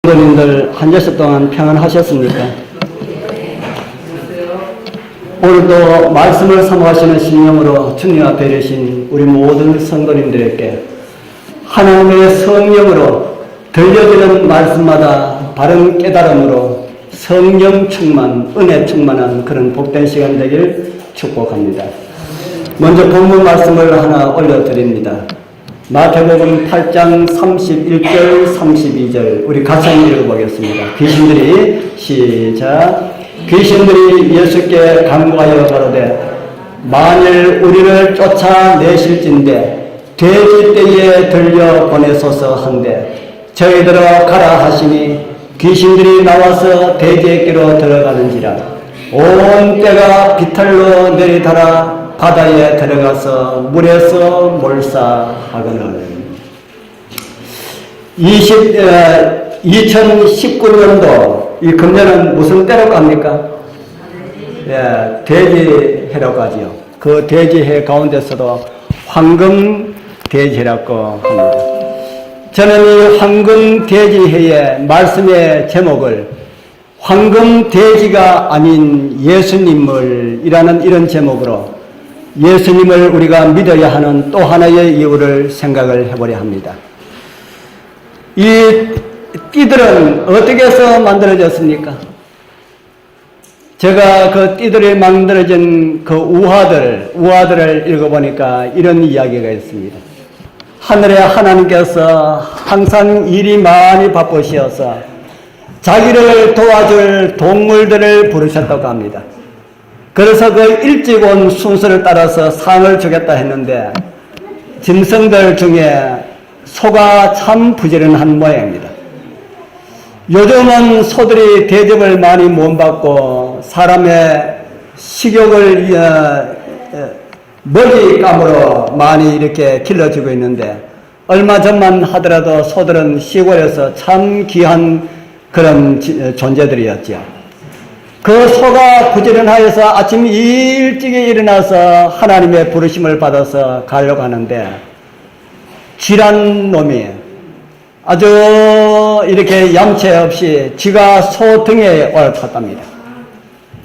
성도님들 한 주일 동안 평안하셨습니까? 오늘도 말씀을 사모하시는 신령으로 주님 앞에 계신 우리 모든 성도님들에게 하나님의 성령으로 들려지는 말씀마다 바른 깨달음으로 성령 충만, 은혜 충만한 그런 복된 시간 되길 축복합니다. 먼저 본문 말씀을 하나 올려드립니다. 마태복음 8장 31절 32절 우리 같이 읽어보겠습니다. 귀신들이 시작. 귀신들이 예수께 간구하여 가로되 만일 우리를 쫓아내실진대 돼지떼에 들려 보내소서 한데 저희들어 가라 하시니 귀신들이 나와서 돼지에게로 들어가는지라 온 떼가 비탈로 내리달아 바다에 들어가서 물에서 몰사하거늘. 2019년도 이 금년은 무슨 때로 갑니까? 돼지해라고 하지요. 그 돼지해 가운데서도 황금 돼지해라고 합니다. 저는 이 황금 돼지해의 말씀의 제목을 황금 돼지가 아닌 예수님을 이라는 이런 제목으로 예수님을 우리가 믿어야 하는 또 하나의 이유를 생각을 해보려 합니다. 이 띠들은 어떻게 해서 만들어졌습니까? 제가 그 띠들이 만들어진 그 우화들을 읽어보니까 이런 이야기가 있습니다. 하늘의 하나님께서 항상 일이 많이 바쁘셔서 자기를 도와줄 동물들을 부르셨다고 합니다. 그래서 그 일찍 온 순서를 따라서 상을 주겠다 했는데 짐승들 중에 소가 참 부지런한 모양입니다. 요즘은 소들이 대접을 많이 못 받고 사람의 식욕을 먹잇감으로 많이 이렇게 길러지고 있는데 얼마 전만 하더라도 소들은 시골에서 참 귀한 그런 존재들이었죠. 그 소가 부지런하여서 아침 일찍이 일어나서 하나님의 부르심을 받아서 가려고 하는데 쥐란 놈이 아주 이렇게 얌체 없이 쥐가 소 등에 올라탔답니다.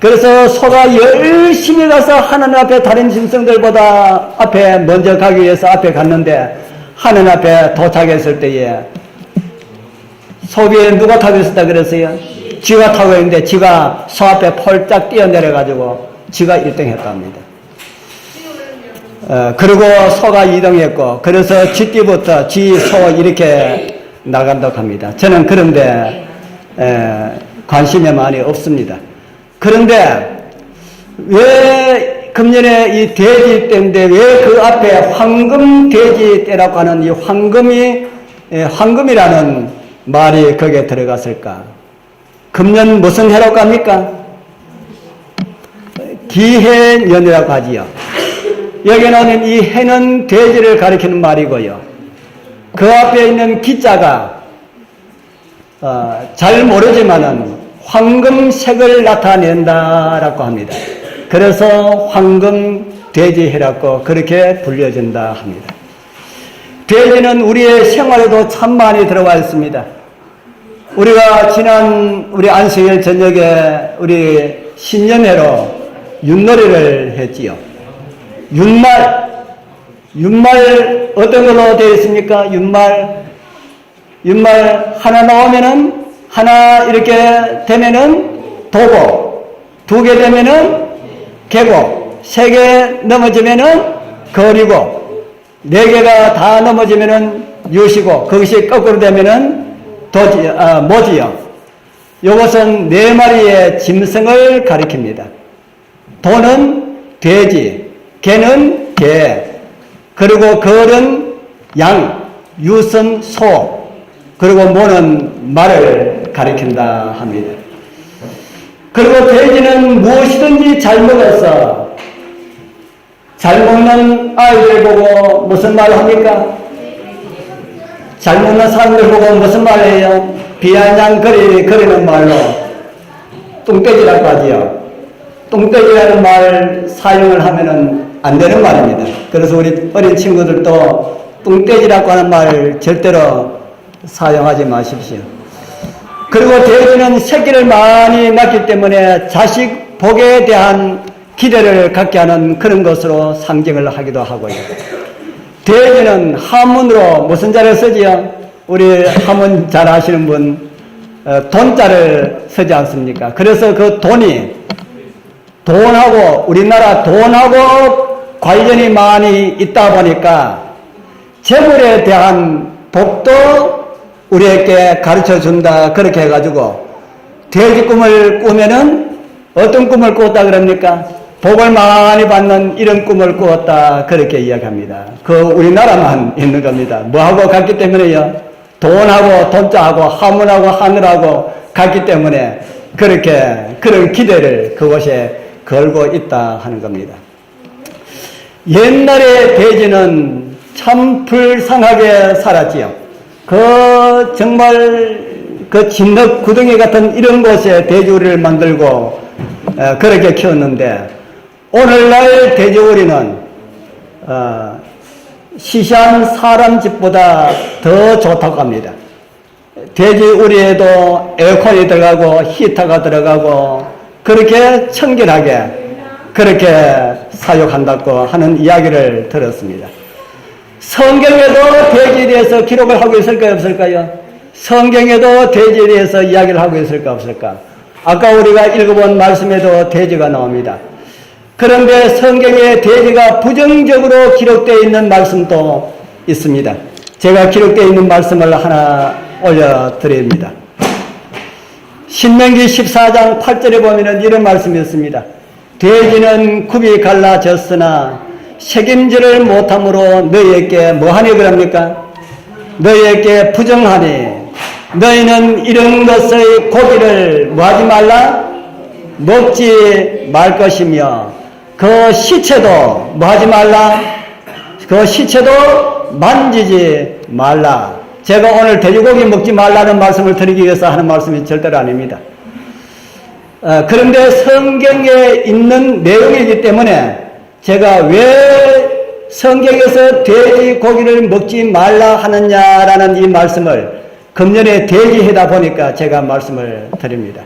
그래서 소가 열심히 가서 하나님 앞에 다른 짐승들보다 앞에 먼저 가기 위해서 앞에 갔는데 하나님 앞에 도착했을 때에 소 위에 누가 타고 있었다 그랬어요? 쥐가 타고 있는데 쥐가 소 앞에 폴짝 뛰어내려가지고 쥐가 1등 했답니다. 그리고 소가 2등했고 그래서 쥐띠부터 쥐, 소 이렇게 나간다고 합니다. 저는 그런데 관심이 많이 없습니다. 그런데 왜 금년에 이 돼지 때인데 왜 그 앞에 황금 돼지 때라고 하는 이 황금이라는 말이 거기에 들어갔을까? 금년 무슨 해라고 합니까? 기해년이라고 하지요. 여기는 이 해는 돼지를 가리키는 말이고요. 그 앞에 있는 기자가 잘 모르지만은 황금색을 나타낸다라고 합니다. 그래서 황금 돼지해라고 그렇게 불려진다 합니다. 돼지는 우리의 생활에도 참 많이 들어와 있습니다. 우리가 지난 우리 안식일 저녁에 우리 신년회로 윷놀이를 했지요. 윷말 어떤 걸로 되어 있습니까? 윷말 하나 나오면은 하나 이렇게 되면은 도고, 2개 되면은 개고, 3개 넘어지면은 거리고, 4개가 다 넘어지면은 유시고, 그것이 거꾸로 되면은 모지요. 이것은 4마리의 짐승을 가리킵니다. 도는 돼지, 개는 개, 그리고 걸은 양, 유는 소, 그리고 모는 말을 가리킨다 합니다. 그리고 돼지는 무엇이든지 잘 먹어서 잘 먹는 아이들 보고 무슨 말을 합니까? 잘 먹는 사람들 보고 무슨 말을 해요? 비아냥거리는 말로 똥돼지라고 하지요. 똥돼지라는 말 사용을 하면은 안 되는 말입니다. 그래서 우리 어린 친구들도 똥돼지라고 하는 말 절대로 사용하지 마십시오. 그리고 돼지는 새끼를 많이 낳기 때문에 자식 복에 대한 기대를 갖게 하는 그런 것으로 상징을 하기도 하고요. 돼지는 한문으로 무슨 자를 쓰지요? 우리 한문 잘 아시는 분 돈자를 쓰지 않습니까? 그래서 그 돈하고 우리나라 돈하고 관련이 많이 있다 보니까 재물에 대한 복도 우리에게 가르쳐 준다 그렇게 해가지고 돼지 꿈을 꾸면은 어떤 꿈을 꾸었다 그럽니까? 복을 많이 받는 이런 꿈을 꾸었다 그렇게 이야기합니다. 그 우리나라만 있는 겁니다. 뭐하고 같기 때문에요? 돈하고 돈자하고 하문하고 하늘하고 같기 때문에 그렇게 그런 기대를 그곳에 걸고 있다 하는 겁니다. 옛날에 돼지는 참 불쌍하게 살았지요. 정말 진흙 구덩이 같은 이런 곳에 돼지우리를 만들고 그렇게 키웠는데 오늘날 돼지우리는 시시한 사람 집보다 더 좋다고 합니다. 돼지우리에도 에어컨이 들어가고 히터가 들어가고 그렇게 청결하게 그렇게 사육한다고 하는 이야기를 들었습니다. 성경에도 돼지에 대해서 기록을 하고 있을까요, 없을까요? 성경에도 돼지에 대해서 이야기를 하고 있을까, 없을까? 아까 우리가 읽어본 말씀에도 돼지가 나옵니다. 그런데 성경에 돼지가 부정적으로 기록되어 있는 말씀도 있습니다. 제가 기록되어 있는 말씀을 하나 올려드립니다. 신명기 14장 8절에 보면 이런 말씀이 있습니다. 돼지는 굽이 갈라졌으나 책임지를 못함으로 너희에게 뭐하니 그럽니까? 너희에게 부정하니 너희는 이런 것의 고기를 뭐하지 말라? 먹지 말 것이며 그 시체도 뭐하지 말라? 그 시체도 만지지 말라. 제가 오늘 돼지고기 먹지 말라는 말씀을 드리기 위해서 하는 말씀이 절대로 아닙니다. 그런데 성경에 있는 내용이기 때문에 제가 왜 성경에서 돼지고기를 먹지 말라 하느냐라는 이 말씀을 금년에 대기하다 보니까 제가 말씀을 드립니다.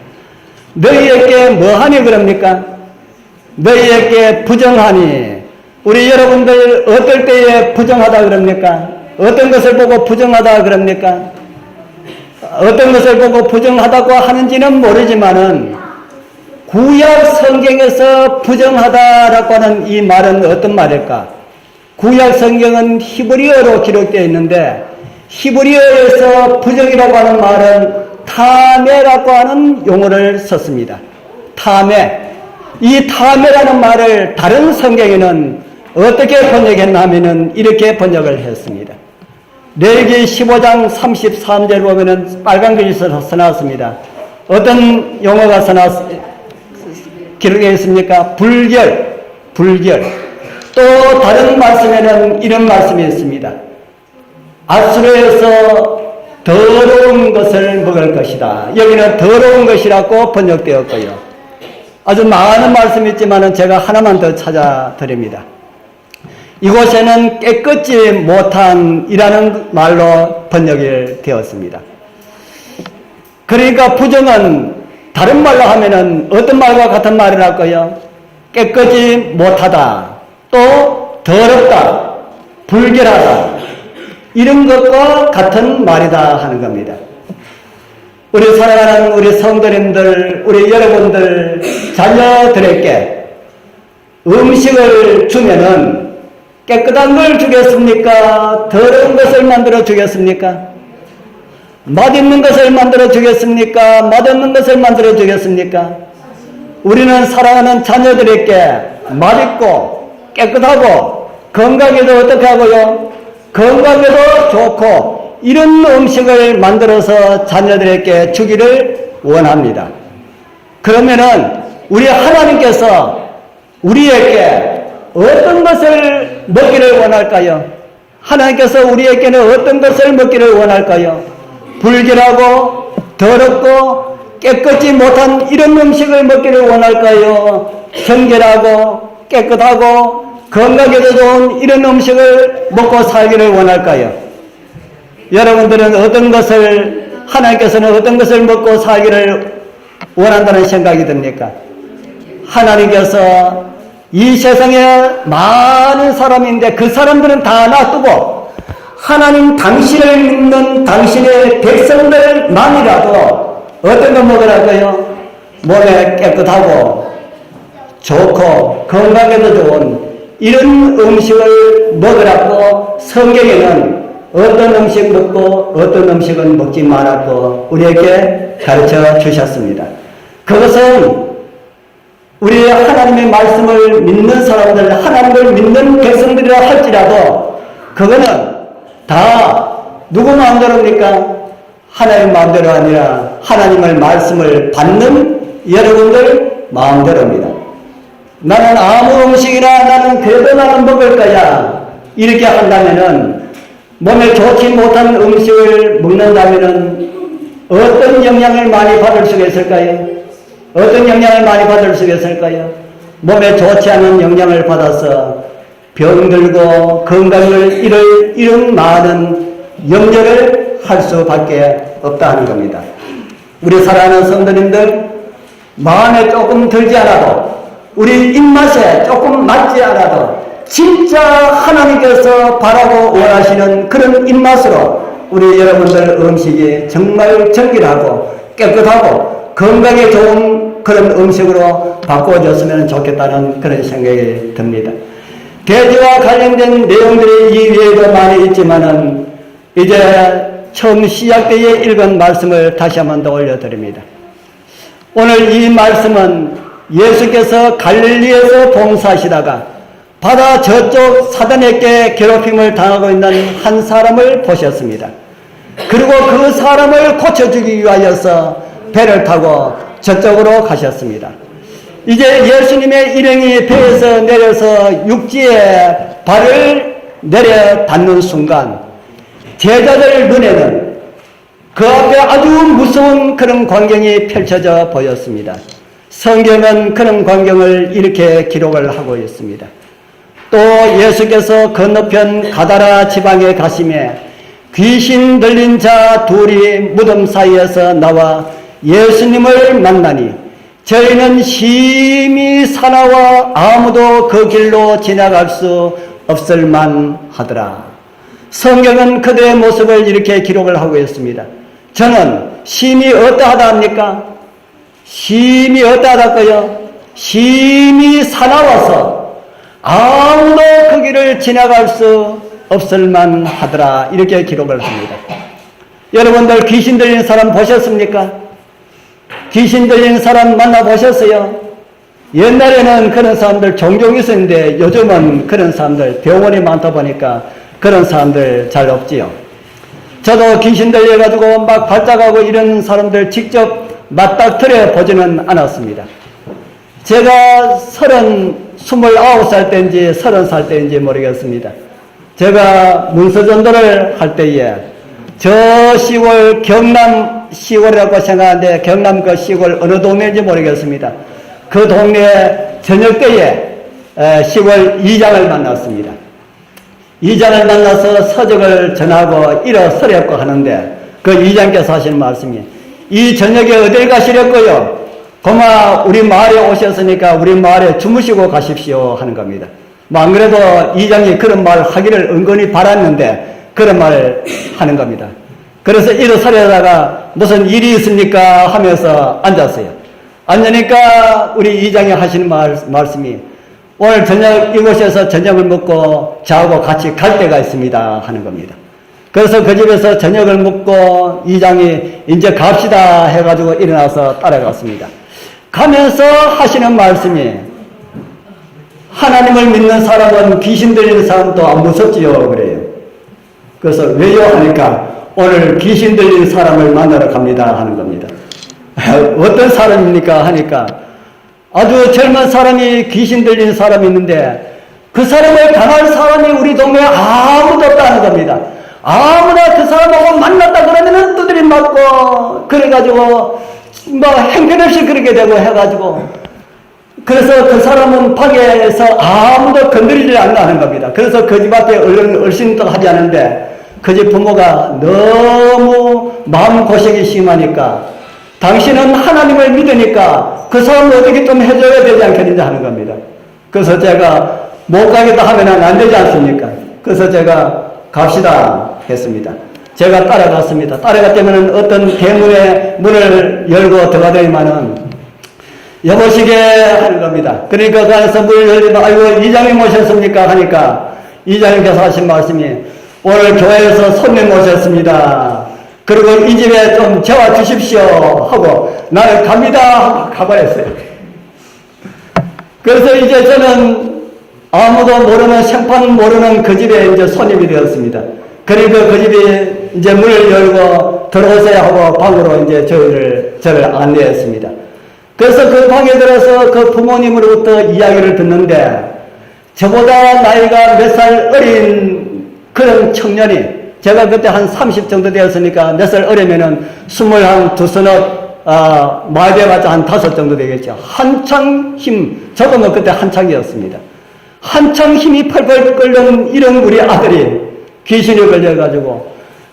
너희에게 뭐하니 그럽니까? 너희에게 부정하니. 우리 여러분들 어떨 때에 부정하다 그럽니까? 어떤 것을 보고 부정하다 그럽니까? 어떤 것을 보고 부정하다고 하는지는 모르지만은 구약 성경에서 부정하다라고 하는 이 말은 어떤 말일까? 구약 성경은 히브리어로 기록되어 있는데 히브리어에서 부정이라고 하는 말은 타메라고 하는 용어를 썼습니다. 타메. 이 타메라는 말을 다른 성경에는 어떻게 번역했나 하면은 이렇게 번역을 했습니다. 레위기 15장 33절 보면은 빨간 글이 써놨습니다. 어떤 용어가 기록되어 있습니까? 불결. 또 다른 말씀에는 이런 말씀이 있습니다. 앗수르에서 더러운 것을 먹을 것이다. 여기는 더러운 것이라고 번역되었고요. 아주 많은 말씀이 있지만 제가 하나만 더 찾아드립니다. 이곳에는 깨끗이 못한 이라는 말로 번역이 되었습니다. 그러니까 부정은 다른 말로 하면은 어떤 말과 같은 말이랄까요? 깨끗이 못하다, 또 더럽다, 불결하다, 이런 것과 같은 말이다 하는 겁니다. 우리 사랑하는 우리 성도님들, 우리 여러분들 자녀들에게 음식을 주면은 깨끗한 걸 주겠습니까? 더러운 것을 만들어 주겠습니까? 맛있는 것을 만들어 주겠습니까? 맛없는 것을 만들어 주겠습니까? 우리는 사랑하는 자녀들에게 맛있고 깨끗하고 건강에도 어떻게 하고요? 건강에도 좋고 이런 음식을 만들어서 자녀들에게 주기를 원합니다. 그러면은 우리 하나님께서 우리에게 어떤 것을 먹기를 원할까요? 하나님께서 우리에게는 어떤 것을 먹기를 원할까요? 불결하고 더럽고 깨끗이 못한 이런 음식을 먹기를 원할까요? 정결하고 깨끗하고 건강에도 좋은 이런 음식을 먹고 살기를 원할까요? 여러분들은 어떤 것을 하나님께서는 어떤 것을 먹고 살기를 원한다는 생각이 듭니까? 하나님께서 이 세상에 많은 사람인데 그 사람들은 다 놔두고 하나님 당신을 믿는 당신의 백성들만이라도 어떤 거 먹으라고요? 몸에 깨끗하고 좋고 건강에도 좋은 이런 음식을 먹으라고 성경에는 어떤 음식 먹고 어떤 음식은 먹지 말라고 우리에게 가르쳐 주셨습니다. 그것은 우리 하나님의 말씀을 믿는 사람들, 하나님을 믿는 백성들이라 할지라도 그거는 다 누구 마음대로입니까? 하나님 마음대로 아니라 하나님의 말씀을 받는 여러분들 마음대로입니다. 나는 아무 음식이나 나는 그래도 나는 먹을 거야. 이렇게 한다면은 몸에 좋지 못한 음식을 먹는다면은 어떤 영향을 많이 받을 수가 있을까요? 어떤 영향을 많이 받을 수가 있을까요? 몸에 좋지 않은 영향을 받아서 병들고 건강을 잃을 이런 많은 염려를 할 수밖에 없다는 겁니다. 우리 사랑하는 성도님들, 마음에 조금 들지 않아도 우리 입맛에 조금 맞지 않아도 진짜 하나님께서 바라고 원하시는 그런 입맛으로 우리 여러분들 음식이 정말 정결하고 깨끗하고 건강에 좋은 그런 음식으로 바꿔줬으면 좋겠다는 그런 생각이 듭니다. 돼지와 관련된 내용들이 이 외에도 많이 있지만은 이제 처음 시작 때에 읽은 말씀을 다시 한번 더 올려드립니다. 오늘 이 말씀은 예수께서 갈릴리에서 봉사하시다가 바다 저쪽 사단에게 괴롭힘을 당하고 있는 한 사람을 보셨습니다. 그리고 그 사람을 고쳐주기 위하여서 배를 타고 저쪽으로 가셨습니다. 이제 예수님의 일행이 배에서 내려서 육지에 발을 내려 닿는 순간 제자들 눈에는 그 앞에 아주 무서운 그런 광경이 펼쳐져 보였습니다. 성경은 그런 광경을 이렇게 기록을 하고 있습니다. 또 예수께서 건너편 가다라 지방에 가시매 귀신 들린 자 둘이 무덤 사이에서 나와 예수님을 만나니 저희는 심히 사나워 아무도 그 길로 지나갈 수 없을 만하더라. 성경은 그들의 모습을 이렇게 기록을 하고 있습니다. 저는 심히 어떠하다 합니까? 심히 어떠하다고요? 심히 사나워서 아무도 그 길을 지나갈 수 없을 만하더라. 이렇게 기록을 합니다. 여러분들 귀신 들린 사람 보셨습니까? 귀신 들린 사람 만나보셨어요? 옛날에는 그런 사람들 종종 있었는데 요즘은 그런 사람들 병원이 많다 보니까 그런 사람들 잘 없지요. 저도 귀신 들려가지고 막 발작하고 이런 사람들 직접 맞닥뜨려 보지는 않았습니다. 제가 29살 때인지 30살 때인지 모르겠습니다. 제가 문서전도를 할 때에 저 시골 경남 시골이라고 생각하는데 경남 그 시골 어느 동네인지 모르겠습니다. 그 동네 저녁 때에 시골 이장을 만났습니다. 이장을 만나서 서적을 전하고 일어서려고 하는데 그 이장께서 하시는 말씀이 이 저녁에 어딜 가시려고요? 고마 우리 마을에 오셨으니까 우리 마을에 주무시고 가십시오 하는 겁니다. 뭐 안 그래도 이장이 그런 말 하기를 은근히 바랐는데 그런 말 하는 겁니다. 그래서 일어서려다가 무슨 일이 있습니까 하면서 앉았어요. 앉으니까 우리 이장이 하시는 말씀이 오늘 저녁 이곳에서 저녁을 먹고 저하고 같이 갈 데가 있습니다 하는 겁니다. 그래서 그 집에서 저녁을 먹고 이장이 이제 갑시다 해가지고 일어나서 따라갔습니다. 가면서 하시는 말씀이 하나님을 믿는 사람은 귀신 들리는 사람도 안 무섭지요 그래요. 그래서 왜요 하니까 오늘 귀신 들린 사람을 만나러 갑니다 하는 겁니다. 어떤 사람입니까 하니까 아주 젊은 사람이 귀신 들린 사람이 있는데 그 사람을 당할 사람이 우리 동네에 아무도 없다는 겁니다. 아무나 그 사람하고 만났다 그러면은 두드림 맞고 그래가지고 뭐 행편없이 그렇게 되고 해가지고 그래서 그 사람은 밖에서 아무도 건드리지 않는 겁니다. 그래서 그 집 앞에 얼씬도 하지 않은데 그 집 부모가 너무 마음고생이 심하니까 당신은 하나님을 믿으니까 그 사람을 어떻게 좀 해줘야 되지 않겠느냐 하는 겁니다. 그래서 제가 못 가겠다 하면 안 되지 않습니까? 그래서 제가 갑시다 했습니다. 제가 따라갔습니다. 따라갔다면 어떤 대문의 문을 열고 들어가더니만은 여보시게 하는 겁니다. 그러니까 그 안에서 문을 열리면 아이고 이장님 오셨습니까? 하니까 이장님께서 하신 말씀이 오늘 교회에서 손님 오셨습니다. 그리고 이 집에 좀 재워 주십시오 하고 나는 갑니다 하고 가버렸어요. 그래서 이제 저는 아무도 모르는 생판 모르는 그 집에 이제 손님이 되었습니다. 그러니까 그 집이 이제 문을 열고 들어오세요 하고 방으로 이제 저를 안내했습니다. 그래서 그 방에 들어서 그 부모님으로부터 이야기를 듣는데 저보다 나이가 몇 살 어린 그런 청년이 제가 그때 한 30 정도 되었으니까 몇 살 어리면은 22, 많이 돼봤자 한 5 정도 되겠죠. 한창 저도 뭐 그때 한창이었습니다. 한창 힘이 펄펄 끓는 이런 우리 아들이 귀신이 걸려가지고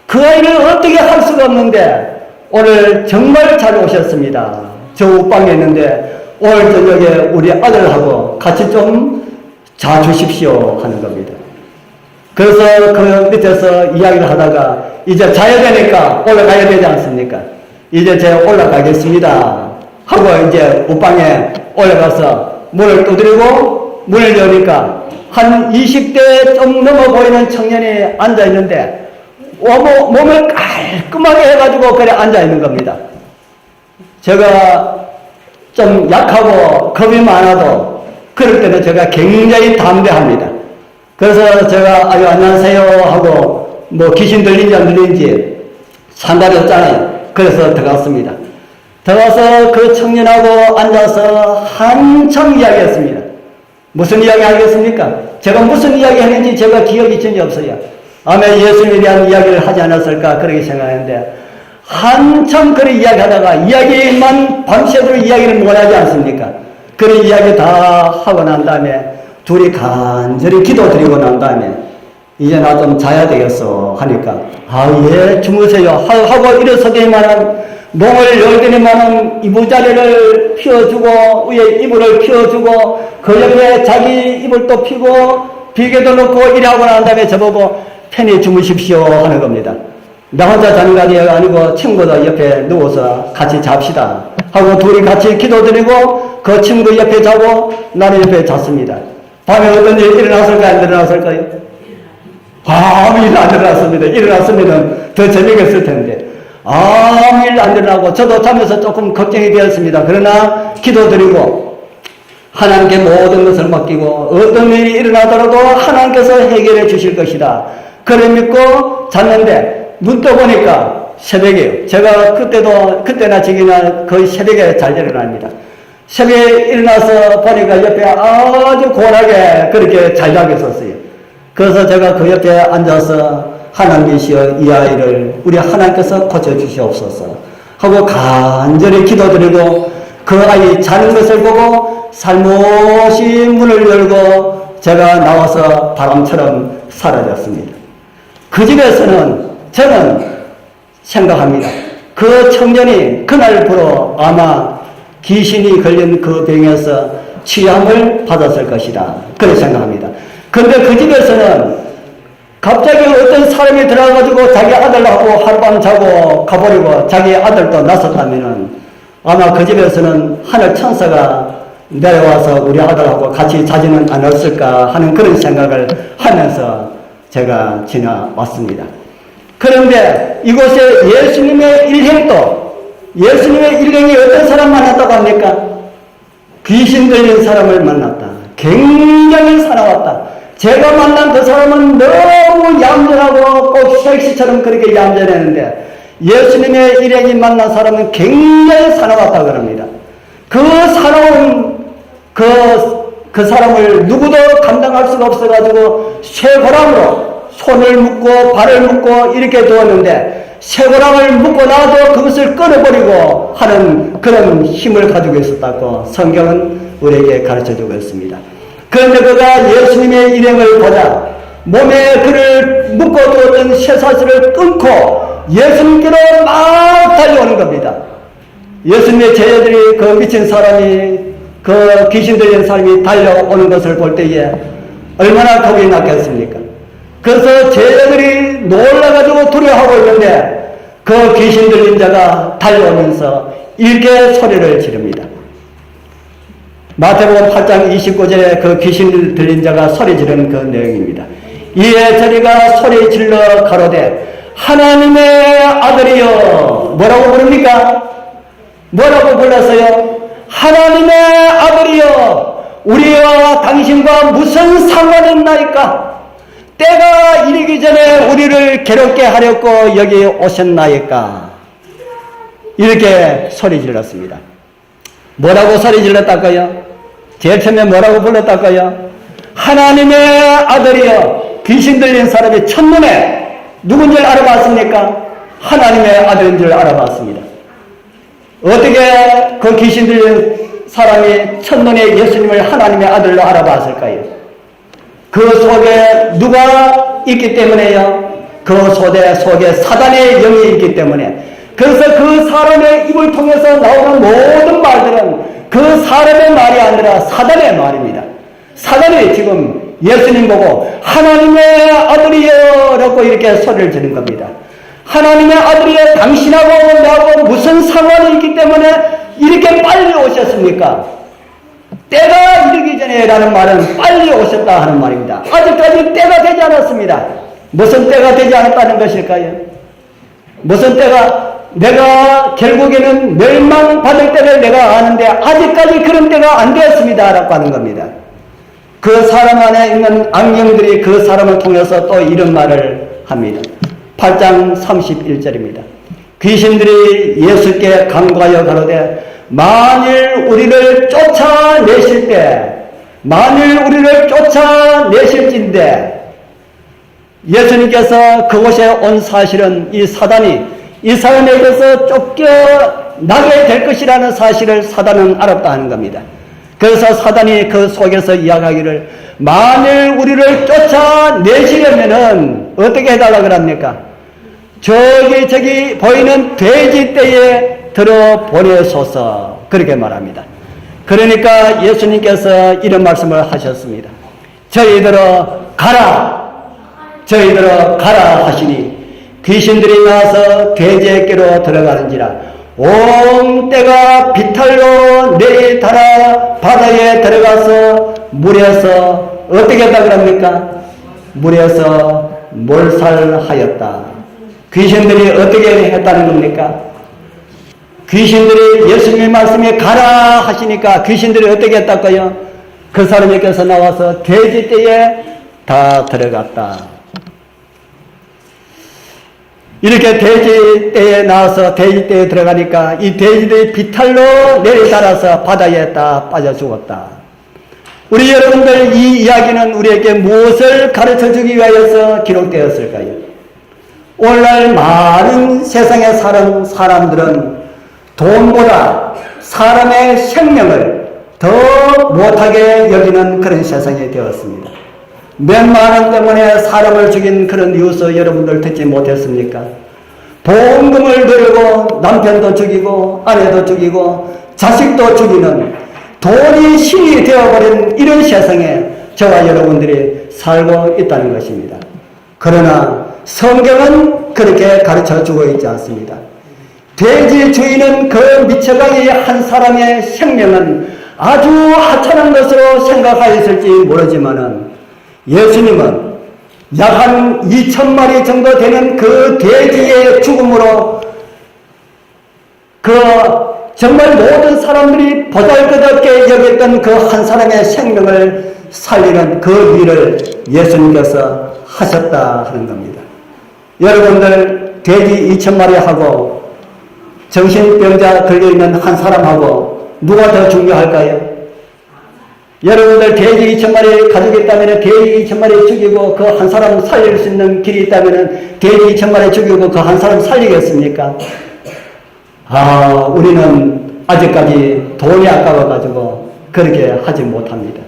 그 아이를 어떻게 할 수가 없는데 오늘 정말 잘 오셨습니다. 저 옷방에 있는데 오늘 저녁에 우리 아들하고 같이 좀 자주십시오 하는 겁니다. 그래서 그 밑에서 이야기를 하다가 이제 자야 되니까 올라가야 되지 않습니까? 이제 제가 올라가겠습니다 하고 이제 옷방에 올라가서 문을 두드리고 문을 여니까 한 20대 좀 넘어 보이는 청년이 앉아있는데 몸을 깔끔하게 해가지고 그래 앉아있는 겁니다. 제가 좀 약하고 겁이 많아도 그럴 때는 제가 굉장히 담대합니다. 그래서 제가 아유 안녕하세요 하고 뭐 귀신 들린지 안 들린지 상관이 없잖아요. 그래서 들어갔습니다. 들어가서 그 청년하고 앉아서 한참 이야기했습니다. 무슨 이야기 하겠습니까? 제가 무슨 이야기 했는지 제가 기억이 전혀 없어요. 아마 예수님에 대한 이야기를 하지 않았을까 그렇게 생각하는데 한참 그런 이야기하다가 이야기만 밤새도록 이야기를 못 하지 않습니까? 그런 이야기 다 하고 난 다음에 둘이 간절히 기도 드리고 난 다음에 이제 나 좀 자야 되겠어 하니까 예 주무세요 하고 일어서더니만은 몸을 열더니만은 이부자리를 피워주고 위에 이불을 피워주고 그 옆에 자기 이불 또 피고 비계도 놓고 이래 하고 난 다음에 저보고 편히 주무십시오 하는 겁니다. 나 혼자 자는 게 아니고 친구도 옆에 누워서 같이 잡시다 하고 둘이 같이 기도 드리고 그 친구 옆에 자고 나는 옆에 잤습니다. 밤에 어떤 일이 일어났을까요? 안 일어났을까요? 아무 일 안 일어났습니다. 일어났으면 더 재미있을 텐데 아무 일 안 일어나고 저도 자면서 조금 걱정이 되었습니다. 그러나 기도드리고 하나님께 모든 것을 맡기고 어떤 일이 일어나더라도 하나님께서 해결해 주실 것이다. 그래 믿고 잤는데 눈 떠보니까 새벽이에요. 제가 그때나 지금이나 거의 새벽에 잘 일어납니다. 새벽에 일어나서 보니까 옆에 아주 고운하게 그렇게 잘 자고 있었어요. 그래서 제가 그 옆에 앉아서 하나님이시여 이 아이를 우리 하나님께서 고쳐주시옵소서 하고 간절히 기도드리고 그 아이 자는 것을 보고 살못이 문을 열고 제가 나와서 바람처럼 사라졌습니다. 그 집에서는 저는 생각합니다. 그 청년이 그날부로 아마 귀신이 걸린 그 병에서 치유함을 받았을 것이다. 그렇게 생각합니다. 그런데 그 집에서는 갑자기 어떤 사람이 들어가가지고 자기 아들하고 하룻밤 자고 가버리고 자기 아들도 낳았다면은 아마 그 집에서는 하늘 천사가 내려와서 우리 아들하고 같이 자지는 않았을까 하는 그런 생각을 하면서 제가 지나왔습니다. 그런데 이곳에 예수님의 일행이 어떤 사람 만났다고 합니까? 귀신 들린 사람을 만났다. 굉장히 사나웠다. 제가 만난 그 사람은 너무 얌전하고 꼭 섹시처럼 그렇게 얌전했는데 예수님의 일행이 만난 사람은 굉장히 사나웠다 그럽니다. 그 사나운 그 사람을 누구도 감당할 수가 없어가지고 쇠고랑으로 손을 묶고 발을 묶고 이렇게 두었는데 쇠고랑을 묶고 나도 그것을 끊어버리고 하는 그런 힘을 가지고 있었다고 성경은 우리에게 가르쳐주고 있습니다. 그런데 그가 예수님의 일행을 보자 몸에 그를 묶어두었던 쇠사슬을 끊고 예수님께로 막 달려오는 겁니다. 예수님의 제자들이 그 미친 사람이, 그 귀신 들린 사람이 달려오는 것을 볼 때에 얼마나 겁이 났겠습니까? 그래서 제자들이 놀라가지고 두려워하고 있는데 그 귀신 들린 자가 달려오면서 이렇게 소리를 지릅니다. 마태복음 8장 29절에 그 귀신 들린 자가 소리 지르는 그 내용입니다. 이에 저리가 소리 질러 가로되 하나님의 아들이여. 뭐라고 부릅니까? 뭐라고 불렀어요? 하나님의 아들이여, 우리와 당신과 무슨 상관이 있나이까? 때가 이르기 전에 우리를 괴롭게 하려고 여기 오셨나이까? 이렇게 소리 질렀습니다. 뭐라고 소리 질렀다까요? 제일 처음에 뭐라고 불렀다까요? 하나님의 아들이여. 귀신 들린 사람이 첫눈에 누군지 알아봤습니까? 하나님의 아들인 줄 알아봤습니다. 어떻게 그 귀신 들린 사람이 첫눈에 예수님을 하나님의 아들로 알아봤을까요? 그 속에 누가 있기 때문에요? 그 속에 사단의 영이 있기 때문에. 그래서 그 사람의 입을 통해서 나오는 모든 말들은 그 사람의 말이 아니라 사단의 말입니다. 사단이 지금 예수님 보고 하나님의 아들이여 라고 이렇게 소리를 지른 겁니다. 하나님의 아들이여, 당신하고 나하고 무슨 상관이 있기 때문에 이렇게 빨리 오셨습니까? 때가 이르기 전에 라는 말은 빨리 오셨다 하는 말입니다. 아직까지 때가 되지 않았습니다. 무슨 때가 되지 않았다는 것일까요? 무슨 때가, 내가 결국에는 멸망받을 때를 내가 아는데 아직까지 그런 때가 안 되었습니다 라고 하는 겁니다. 그 사람 안에 있는 악령들이 그 사람을 통해서 또 이런 말을 합니다. 8장 31절입니다. 귀신들이 예수께 간구하여 가로되 만일 우리를 쫓아내실 때 예수님께서 그곳에 온 사실은 이 사단이 이 사람에게서 쫓겨나게 될 것이라는 사실을 사단은 알았다 하는 겁니다. 그래서 사단이 그 속에서 이야기하기를 만일 우리를 쫓아내시려면은 어떻게 해달라 그럽니까? 저기 보이는 돼지떼에 들어보내소서, 그렇게 말합니다. 그러니까 예수님께서 이런 말씀을 하셨습니다. 저희들어 가라 하시니 귀신들이 나와서 돼지에게로 들어가는지라 온 때가 비탈로 내리달아 바다에 들어가서 물에서 어떻게 했다 그럽니까? 물에서 몰살하였다. 귀신들이 어떻게 했다는 겁니까? 귀신들이 예수님의 말씀에 가라 하시니까 귀신들이 어떻게 했다고요? 그 사람에게서 나와서 돼지떼에 다 들어갔다. 이렇게 돼지떼에 나와서 돼지떼에 들어가니까 이 돼지들이 비탈로 내리달아서 바다에 다 빠져 죽었다. 우리 여러분들, 이 이야기는 우리에게 무엇을 가르쳐 주기 위하여서 기록되었을까요? 오늘날 많은 세상에 사는 사람들은 돈보다 사람의 생명을 더 못하게 여기는 그런 세상이 되었습니다. 몇만 원 때문에 사람을 죽인 그런 뉴스 여러분들 듣지 못했습니까? 보험금을 들고 남편도 죽이고 아내도 죽이고 자식도 죽이는 돈이 신이 되어버린 이런 세상에 저와 여러분들이 살고 있다는 것입니다. 그러나 성경은 그렇게 가르쳐주고 있지 않습니다. 돼지 주인은 그 미쳐가기 한 사람의 생명은 아주 하찮은 것으로 생각하였을지 모르지만은 예수님은 약 한 2,000마리 정도 되는 그 돼지의 죽음으로 그 정말 모든 사람들이 보잘것없게 여겼던 그 한 사람의 생명을 살리는 그 일을 예수님께서 하셨다 하는 겁니다. 여러분들, 돼지 2,000마리하고 정신병자 걸려있는 한 사람하고 누가 더 중요할까요? 여러분들, 돼지 2,000마리 가지고 있다면 돼지 2,000마리 죽이고 그 한 사람 살릴 수 있는 길이 있다면 돼지 2,000마리 죽이고 그 한 사람 살리겠습니까? 우리는 아직까지 돈이 아까워가지고 그렇게 하지 못합니다.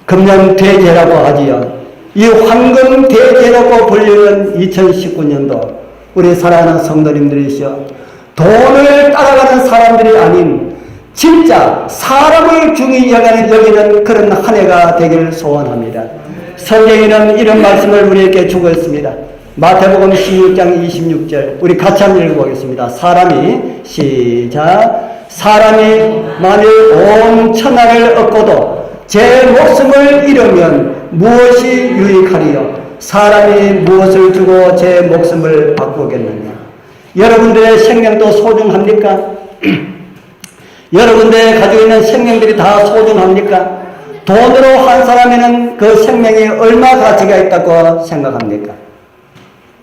금년대제라고 하지요. 이 황금대제라고 불리는 2019년도 우리 사랑하는 성도님들이시여, 돈을 따라가는 사람들이 아닌 진짜 사람을 중히 여기는 그런 한 해가 되기를 소원합니다. 성경에는 이런 말씀을 우리에게 주고 있습니다. 마태복음 16장 26절, 우리 같이 한번 읽어보겠습니다. 사람이 만일 온 천하를 얻고도 제 목숨을 잃으면 무엇이 유익하리요? 사람이 무엇을 주고 제 목숨을 바꾸겠느냐? 여러분들의 생명도 소중합니까? 여러분들의 가지고 있는 생명들이 다 소중합니까? 돈으로 한 사람에는 그 생명이 얼마 가치가 있다고 생각합니까?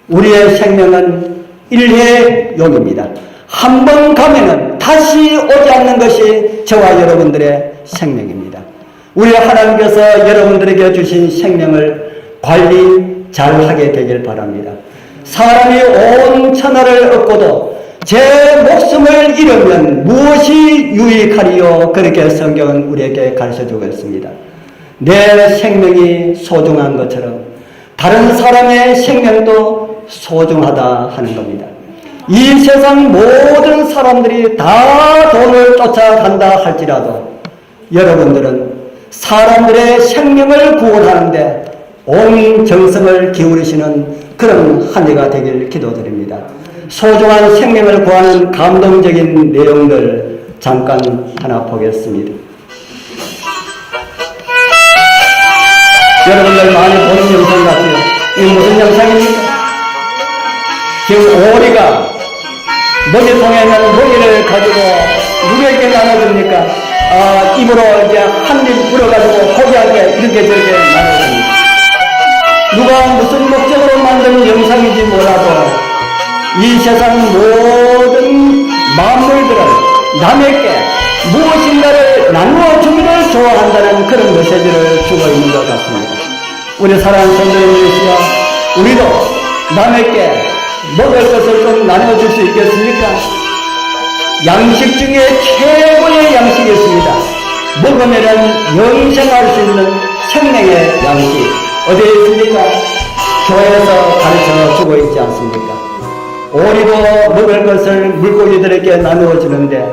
우리의 생명은 일회용입니다. 한 번 가면은 다시 오지 않는 것이 저와 여러분들의 생명입니다. 우리 하나님께서 여러분들에게 주신 생명을 관리 잘 하게 되길 바랍니다. 사람이 온 천하를 얻고도 제 목숨을 잃으면 무엇이 유익하리요? 그렇게 성경은 우리에게 가르쳐주고 있습니다. 내 생명이 소중한 것처럼 다른 사람의 생명도 소중하다 하는 겁니다. 이 세상 모든 사람들이 다 돈을 쫓아간다 할지라도 여러분들은 사람들의 생명을 구원하는데 온 정성을 기울이시는 그런 한 해가 되길 기도드립니다. 소중한 생명을 구하는 감동적인 내용들 잠깐 하나 보겠습니다. 여러분들 많이 보는 영상 같아요. 이게 무슨 영상입니까? 지금 오리가 먹이통에 있는 먹이를 가지고 누구에게 나눠줍니까? 입으로 이제 한 입 불어가지고 고기하게 이렇게 저렇게 나눠줍니다. 누가 무슨 목적으로 만든 영상인지 몰라도 이 세상 모든 만물들을 남에게 무엇인가를 나누어 주기를 좋아한다는 그런 메시지를 주고 있는 것 같습니다. 우리 사랑하는 성도님들이시여, 우리도 남에게 먹을 것을 좀 나눠줄 수 있겠습니까? 양식 중에 최고의 양식이 있습니다. 먹으면 영생할 수 있는 생명의 양식. 어디에 있습니까? 교회에서 가르쳐 주고 있지 않습니까? 오리도 먹을 것을 물고기들에게 나누어 주는데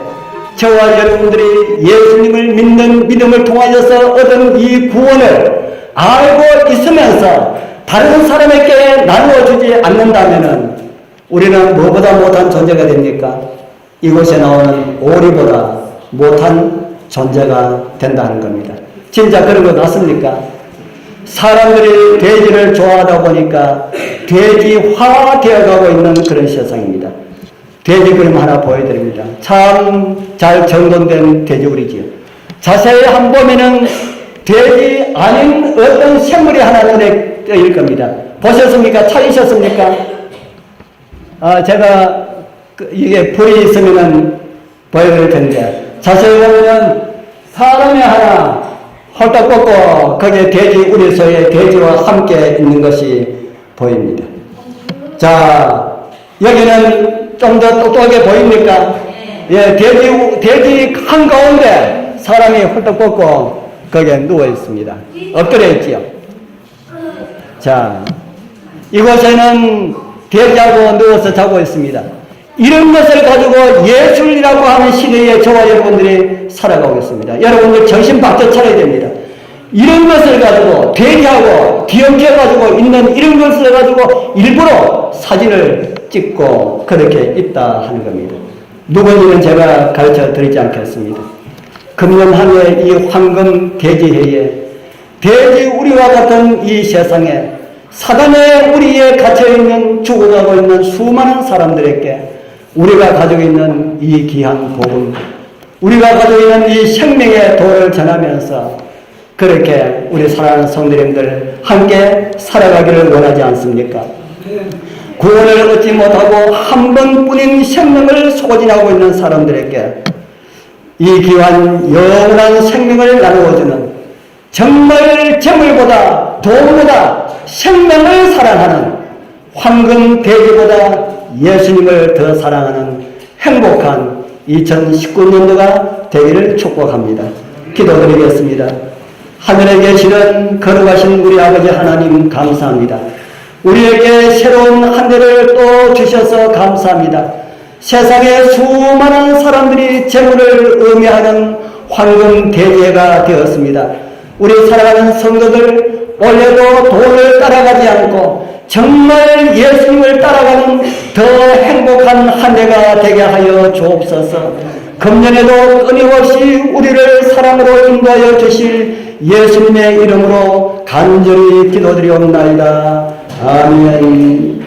저와 여러분들이 예수님을 믿는 믿음을 통하여서 얻은 이 구원을 알고 있으면서 다른 사람에게 나누어 주지 않는다면 우리는 뭐보다 못한 존재가 됩니까? 이곳에 나오는 오리보다 못한 존재가 된다는 겁니다. 진짜 그런 거 같습니까? 사람들이 돼지를 좋아하다 보니까 돼지화 되어가고 있는 그런 세상입니다. 돼지 그림 하나 보여드립니다. 참 잘 정돈된 돼지우리지요. 자세히 한번 보면은 돼지 아닌 어떤 생물이 하나 눈에 띄일 겁니다. 보셨습니까? 찾으셨습니까? 제가 이게 불이 있으면은 보여드릴 텐데 자세히 보면은 사람이 하나 홀딱 꺾고 거기에 돼지 우리소에 돼지와 함께 있는 것이 보입니다. 자, 여기는 좀 더 똑똑하게 보입니까? 예, 돼지 한가운데 사람이 홀딱 꺾고 거기에 누워 있습니다. 엎드려 있지요. 자, 이곳에는 돼지하고 누워서 자고 있습니다. 이런 것을 가지고 예술이라고 하는 시대에 저와 여러분들이 살아가고 있습니다. 여러분들 정신 바짝 차려야 됩니다. 이런 것을 가지고 돼지하고 뒤엉켜가지고 있는 이런 것을 가지고 일부러 사진을 찍고 그렇게 있다 하는 겁니다. 누군지는 제가 가르쳐 드리지 않겠습니다. 금년 한 해 이 황금 돼지해에 돼지 우리와 같은 이 세상에 사단의 우리에 갇혀있는 죽어가고 있는 수많은 사람들에게 우리가 가지고 있는 이 귀한 복음, 우리가 가지고 있는 이 생명의 도를 전하면서 그렇게 우리 사랑하는 성도님들 함께 살아가기를 원하지 않습니까? 구원을 얻지 못하고 한 번뿐인 생명을 소진하고 있는 사람들에게 이 귀한 영원한 생명을 나누어주는 정말 재물보다 돈보다 생명을 사랑하는 황금 돼지보다 예수님을 더 사랑하는 행복한 2019년도가 되기를 축복합니다. 기도드리겠습니다. 하늘에 계시는 거룩하신 우리 아버지 하나님 감사합니다. 우리에게 새로운 한 해를 또 주셔서 감사합니다. 세상에 수많은 사람들이 재물을 의미하는 황금 대제가 되었습니다. 우리 사랑하는 성도들, 올해도 돈을 따라가지 않고 정말 예수님을 따라가는 더 행복한 한 해가 되게 하여 주옵소서. 금년에도 끊임없이 우리를 사랑으로 인도하여 주실 예수님의 이름으로 간절히 기도드리옵나이다. 아멘.